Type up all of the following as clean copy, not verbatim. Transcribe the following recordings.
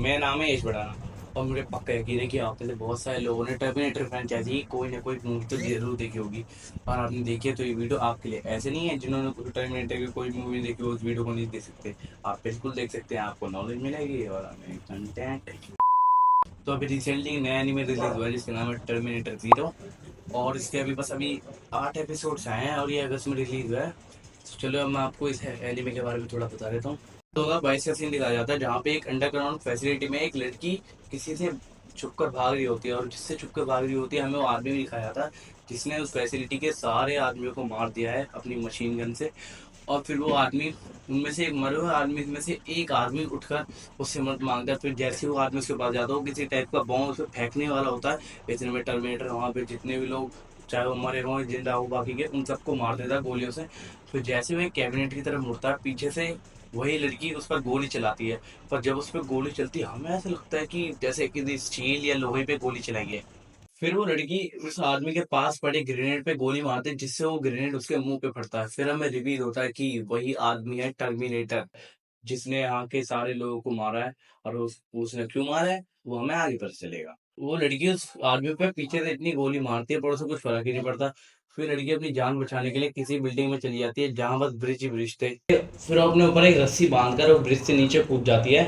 मेरा नाम है यश बढ़ाना। और मुझे पक्का यकीन है कि आप में से बहुत सारे लोगों ने टर्मिनेटर फ्रेंचाइजी की कोई ना कोई मूवी तो जरूर देखी होगी। और आपने देखी है तो ये वीडियो आपके लिए ऐसे नहीं है जिन्होंने टर्मिनेटर की कोई मूवी देखी हो उस वीडियो को नहीं देख सकते। आप बिल्कुल देख सकते हैं, आपको नॉलेज मिलेगी और हमें कंटेंट। तो अभी रिसेंटली नया एनिमे रिलीज हुआ है जिसका नाम है टर्मिनेटर जीरो। और इसके अभी 8 एपिसोड्स आए हैं और ये अगस्त में रिलीज हुआ है। तो चलो अब मैं आपको इस एनिमे के बारे में थोड़ा बता देता हूँ। 2022 का सीन दिखाया जाता है जहाँ पे एक अंडरग्राउंड फैसिलिटी में एक लड़की किसी से छुपकर भाग रही होती है, और जिससे छुपकर भाग रही होती है हमें वो आदमी भी दिखाया जाता है जिसने उस फैसिलिटी के सारे आदमियों को मार दिया है अपनी मशीन गन से। और फिर वो आदमी, उनमें से एक मरे हुए आदमी में से एक आदमी उठकर उससे मदद मांगता है। फिर जैसे ही वो आदमी उसके पास जाता है वो किसी टाइप का बॉम्ब उस पर फेंकने वाला होता है। इतने में टर्मिनेटर वहां पे जितने भी लोग, चाहे वो मरे हों जिंदा हो बाकी के, उन सबको मार देता है गोलियों से। फिर जैसे वो कैबिनेट की तरफ मुड़ता है पीछे से वही लड़की उस पर गोली चलाती है। पर जब उस पर गोली चलती है हमें ऐसा लगता है कि जैसे किसी स्टील या लोहे पे गोली चलाई है। फिर वो लड़की उस आदमी के पास पड़े ग्रेनेड पे गोली मारती है जिससे वो ग्रेनेड उसके मुंह पे फटता है। फिर हमें रिवील होता है कि वही आदमी है टर्मिनेटर, जिसने यहाँ के सारे लोगों को मारा है। और उसने क्यों मारा है वो हमें आगे पता चलेगा। वो लड़की उस आदमी पे पीछे से इतनी गोली मारती है पर उसे कुछ फर्क ही नहीं पड़ता। फिर लड़की अपनी जान बचाने के लिए किसी बिल्डिंग में चली जाती है जहां बस ब्रिज ही ब्रिज थे। फिर वो अपने ऊपर एक रस्सी बांधकर वो ब्रिज से नीचे कूद जाती है।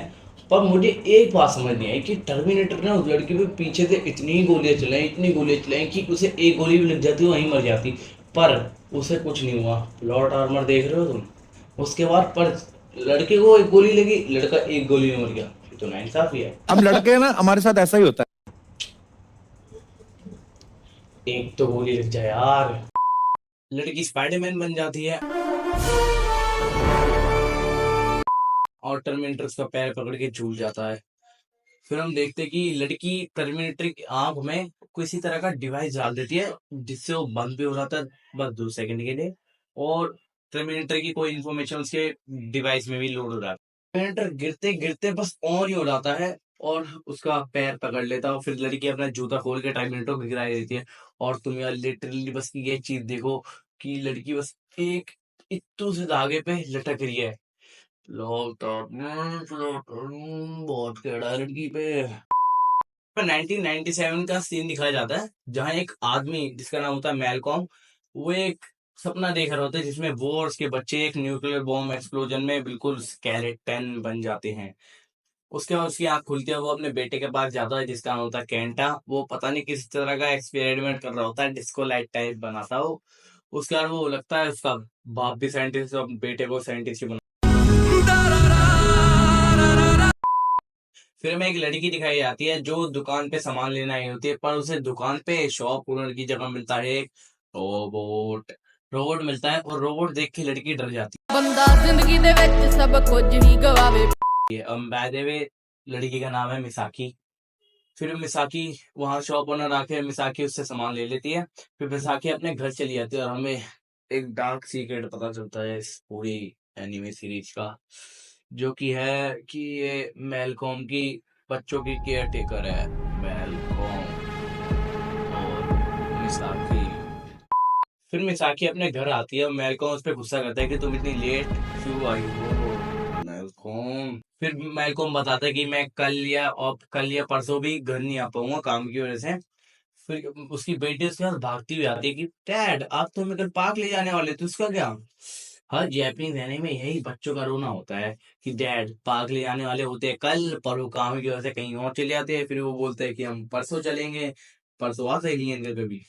पर मुझे एक बात समझ नहीं आई कि टर्मिनेटर ने उस लड़की पे पीछे से इतनी गोलियां चलाई कि उसे एक गोली भी लग जाती वहीं मर जाती। पर उसे कुछ नहीं हुआ। प्लॉट आर्मर देख रहे हो तुम? उसके बाद पर लड़के को एक गोली लगी, लड़का एक गोली में मर गया। ये तो नाइंसाफी है। हम लड़के हैं ना, हमारे साथ ऐसा ही होता है। एक तो गोली लग जाए यार। लड़की स्पाइडरमैन बन जाती है और टर्मिनेटर उसका पैर पकड़ के झूल जाता है। फिर हम देखते हैं कि लड़की टर्मिनेटर की आंख में किसी तरह का डिवाइस डाल देती है जिससे वो बंद भी हो जाता है बस 2 सेकंड के लिए। और टर्मिनेटर की कोई इंफॉर्मेशन उसके डिवाइस में भी लोड हो जाता है। टर्मिनेटर गिरते गिरते बस ऑन ही हो जाता है और उसका पैर पकड़ लेता है। और फिर लड़की अपना जूता खोल के टर्मिनेटर को गिरा देती है। और तुम यार लिटरली बस ये चीज देखो कि लड़की बस एक इत्तू से धागे पे लटक रही है। बहुत टेढ़ा है लड़की पे। 1997 का सीन दिखाया जाता है जहां एक आदमी जिसका नाम होता है मैलकॉम, वो एक सपना देख रहा होता है जिसमें वो और उसके बच्चे एक न्यूक्लियर बॉम्ब एक्सप्लोजन में बिल्कुल स्केलेटन बन जाते हैं। उसके बाद उसकी आंख खुलती है, वो अपने बेटे के पास जाता है जिसका नाम होता है केंटा। वो पता नहीं किस तरह का एक्सपेरिमेंट कर रहा होता है, डिस्को लाइट टाइप बनाता है वो। उसके बाद वो लगता है उसका बाप भी साइंटिस्ट और बेटे को साइंटिस्ट ही। फिर हमें एक लड़की दिखाई जाती है जो दुकान पे सामान लेने आई होती है, पर उसे दुकान पे शॉप ओनर की जगह मिलता है एक रोबोट। रोबोट मिलता है और रोबोट देख के लड़की डर जाती ਬੰਦਾ ਜ਼ਿੰਦਗੀ ਦੇ ਵਿੱਚ ਸਭ ਕੁਝ ਹੀ ਗਵਾਵੇ। है। बाय द वे लड़की का नाम है मिसाकी। फिर मिसाकी, वहां शॉप ओनर आके मिसाकी उससे सामान ले लेती है। फिर मिसाकी अपने घर चली जाती है और हमें एक डार्क सीक्रेट पता चलता है इस पूरी एनिमे सीरीज का, जो कि है कि ये मेलकॉम की बच्चों की केयर टेकर है। मेलकॉम और मिसाकी। फिर मिसाकी अपने घर आती है और मेलकॉम उस पर गुस्सा करता है कि तुम इतनी लेट क्यों आई हो मेलकॉम। फिर मेलकॉम बताता है कि मैं कल या परसों भी घर नहीं आ पाऊंगा काम की वजह से। फिर उसकी बेटी उसके पास भागती हुई आती है कि डैड आप तो हमें कल पार्क ले जाने वाले थे, उसका क्या? हर जैपनीज एनीमे में यही बच्चों का रोना होता है कि डैड पार्क ले जाने वाले होते हैं कल, पर वो काम की वजह से कहीं और चले जाते हैं। फिर वो बोलते हैं कि हम परसों चलेंगे, परसों आ सही नहीं है कभी।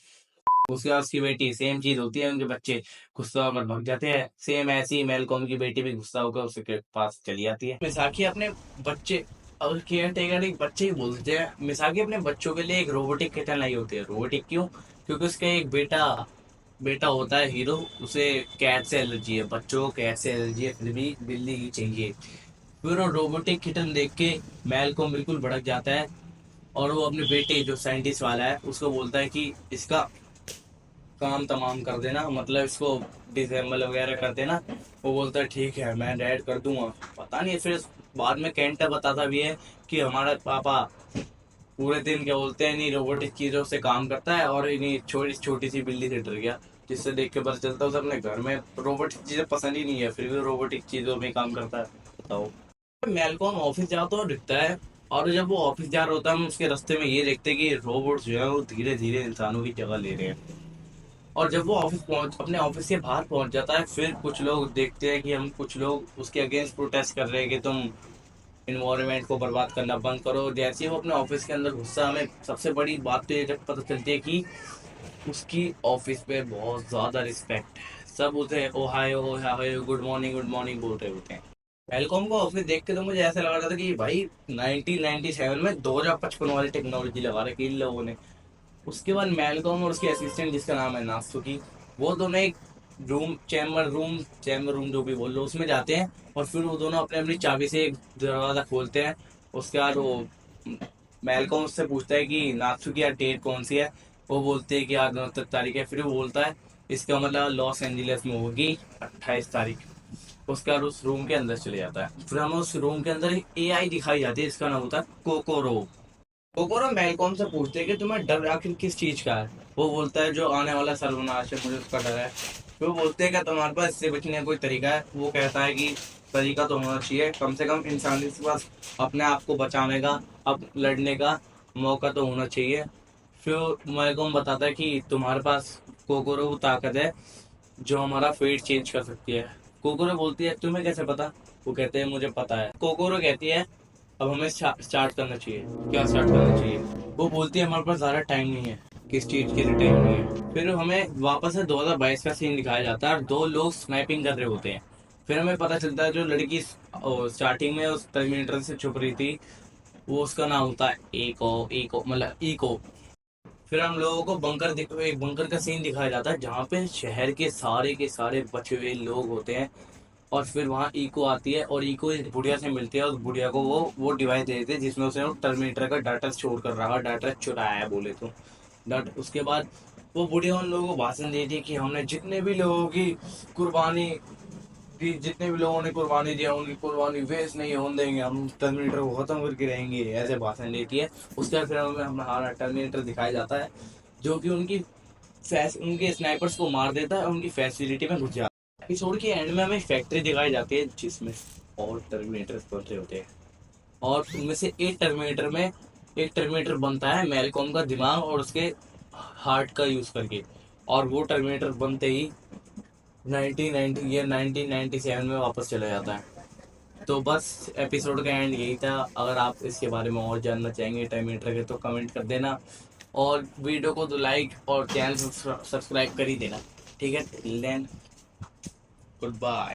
उसके बाद उसकी बेटी, सेम चीज होती है, उनके बच्चे गुस्सा होकर भाग जाते हैं। सेम ऐसी ही मेलकॉम की बेटी भी गुस्सा होकर उसके पास चली जाती है। मिसाकी अपने बच्चे, और केयर टेकर एक बच्चे ही बोलते हैं, मिसाकी अपने बच्चों के लिए एक रोबोटिक किटन लाई होती है। रोबोटिक क्यों? क्योंकि उसका एक बेटा बेटा होता है हीरो, उसे कैट से एलर्जी है। बच्चों को कैट से एलर्जी है फिर भी बिल्ली ही चाहिए। फिर वो रोबोटिक किटन देख के मेलकॉम बिल्कुल भड़क जाता है और वो अपने बेटे जो साइंटिस्ट वाला है उसको बोलता है कि इसका काम तमाम कर देना, मतलब इसको डिसेंबल वगैरह कर देना। वो बोलता है ठीक है मैं डैड कर दूंगा। पता नहीं फिर बाद में केंटा बताता भी है कि हमारा पापा पूरे दिन क्या बोलते हैं नहीं रोबोटिक चीजों से काम करता है और इन्हीं छोटी छोटी सी बिल्ली से डर गया, जिससे देख के पता चलता है उसे अपने घर में रोबोटिक चीजें पसंद ही नहीं है फिर भी रोबोटिक चीजों में काम करता है। बताओ। मेलकॉम ऑफिस जाता और दिखता है और जब वो ऑफिस जा रहा होता है हम उसके रास्ते में ये देखते हैं कि रोबोट्स जो है वो धीरे धीरे इंसानों की जगह ले रहे हैं। और जब वो ऑफिस पहुंच अपने ऑफिस के बाहर पहुंच जाता है, फिर कुछ लोग देखते हैं कि हम कुछ लोग उसके अगेंस्ट प्रोटेस्ट कर रहे हैं कि तुम इन्वायरमेंट को बर्बाद करना बंद करो। जैसे ही वो अपने ऑफिस के अंदर घुसता, हमें सबसे बड़ी बात तो ये जब पता चलती है कि उसकी ऑफिस पे बहुत ज्यादा रिस्पेक्ट है। सब उसे ओहायो ओहायो गुड मॉर्निंग बोल रहे होते हैं। मेलकॉम को ऑफिस देख के तो मुझे ऐसा लग रहा था कि भाई 1997 में 2055 वाली टेक्नोलॉजी लगा रखी इन लोगों ने। उसके बाद मेलकॉम और उसके असिस्टेंट जिसका नाम है नासुकी, वो दोनों एक चैम्बर रूम जो भी बोल लो उसमें जाते हैं। और फिर वो दोनों अपने अपनी चाबी से एक दरवाजा खोलते हैं। उसके बाद वो मेलकॉम उससे पूछता है कि नासुकी यार डेट कौन सी है। वो बोलते हैं कि आज 29 तारीख है। फिर वो बोलता है इसका मतलब लॉस एंजलिस में होगी 28 तारीख। उसके बाद उस रूम के अंदर चले जाता है। फिर हमें उस रूम के अंदर एक एआई दिखाई जाती है, इसका नाम होता है कोकोरो। कोकोरो मेलकॉम से पूछते हैं कि तुम्हें डर आखिर किस चीज का है। वो बोलता है जो आने वाला सर्वनाश है मुझे उसका डर है। फिर वो बोलते हैं कि तुम्हारे पास इससे बचने का कोई तरीका है। वो कहता है कि तरीका तो होना चाहिए, कम से कम इंसान के पास अपने आप को बचाने का, अब लड़ने का मौका तो होना चाहिए। फिर मेलकॉम बताता है कि तुम्हारे पास कोकोरो वो ताकत है जो हमारा फेट चेंज कर सकती है। कोकोरो बोलती है तुम्हें कैसे पता। वो कहते हैं मुझे पता है। कोकोरो कहती है अब हमें स्टार्ट करना चाहिए। क्या स्टार्ट करना चाहिए। वो बोलती है हमारे पास ज्यादा टाइम नहीं है। किस चीज के लिए टाइम नहीं है। फिर हमें वापस से 2022 का सीन दिखाया जाता है और दो लोग स्नाइपिंग कर रहे होते हैं। फिर हमें पता चलता है जो लड़की स्टार्टिंग में उस टर्मिनेटर से छुप रही थी वो उसका नाम होता है इको इको मतलब इको। फिर हम लोगों को एक बंकर का सीन दिखाया जाता है जहाँ पे शहर के सारे बचे हुए लोग होते हैं। और फिर वहाँ इको आती है और इको एक बुढ़िया से मिलती है और बुढ़िया को वो डिवाइस दे देते हैं जिसमें उसने वो टर्मिनेटर का डाटा स्टोर कर रहा है, डाटा चुराया है बोले तो। डाटा उसके बाद वो बुढ़िया उन लोगों को भाषण देती है कि हमने जितने भी लोगों की कुर्बानी दी, जितने भी लोगों ने कुर्बानी दिया उनकी कुर्बानी वेस्ट नहीं होने देंगे, हम टर्मिनेटर को खत्म करके रहेंगे, ऐसे भाषण देती है। उसके बाद फिर हमें हमारा टर्मिनेटर दिखाया जाता है जो कि उनके स्नाइपर्स को मार देता है और उनकी फैसिलिटी में घुस जाता है। एपिसोड के एंड में हमें फैक्ट्री दिखाई जाती है जिसमें और टर्मिनेटर बन रहे होते हैं। और उनमें से एक टर्मिनेटर बनता है मेलकॉम का दिमाग और उसके हार्ट का यूज करके। और वो टर्मिनेटर बनते ही 1997 में वापस चला जाता है। तो बस एपिसोड का एंड यही था। अगर आप इसके बारे में और जानना चाहेंगे टर्मिनेटर के तो कमेंट कर देना और वीडियो को तो लाइक और चैनल सब्सक्राइब कर ही देना। ठीक है, टिल देन गुड बाय।